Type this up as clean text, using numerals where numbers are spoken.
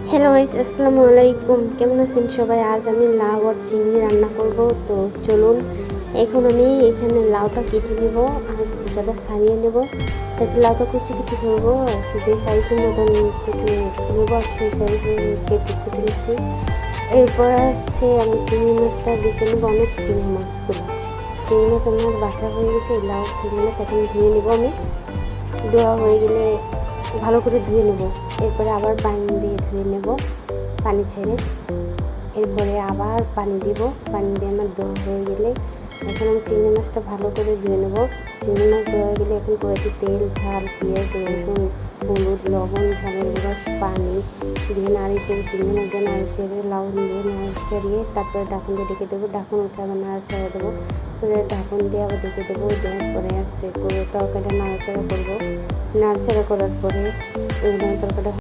Hello guys, আসসালামু আলাইকুম। কেমন আছেন সবাই? আজ আমি লাউ আর চিংড়ি রান্না করব। তো চলুন, এখন আমি এখানে লাউটা কেটে নেব আর খোসাটা ছাড়িয়ে নেব। তারপর লাউটা কুচি কুচি করবো, যে সাইজের মতন কেটে নেব সেই সাইজে কেটে নিচ্ছি। এরপর আমি চিংড়ি মাছটা বেছে নেবো, অনেক চিংড়ি মাছগুলো। চিংড়ি মাছ আমার বাছা হয়ে গেছে। লাউ চিংড়ি মাছ এখন ধুয়ে নেবো আমি। ধোয়া হয়ে গেলে ভালো করে ধুয়ে নেব। এরপরে আবার পানি দিয়ে ধুয়ে নেব, পানি ছেড়ে। এরপরে আবার পানি দিব, পানি দিয়ে আমার ধোয়া হয়ে গেলে এখন আমি চিংড়ি মাছটা ভালো করে ধুয়ে নেব। চিংড়ি মাছ ধোয়া হয়ে গেলে এখন কড়াইতে তেল, ঝাল, পেঁয়াজ, রসুন, হলুদ, লবণ, ঝালের গুঁড়া, পানি দিয়ে নাড়ি চেড়ে, চিংড়ি মাছ দিয়ে নাড়ি চেড়ে, লাউ দিয়ে নাড়ি চাড়িয়ে তারপরে ঢাকন দিয়ে ডেকে দেবো। ঢাকন উঠে আবার নাড়াচাড়া দেবো, পরে ঢাকন দিয়ে আবার ডেকে দেবো। দেওয়ার পরে আছে করে তরকারিটা নাড়াচাড়া করবো। নাড়াচাড়া করার পরে তরকারিটা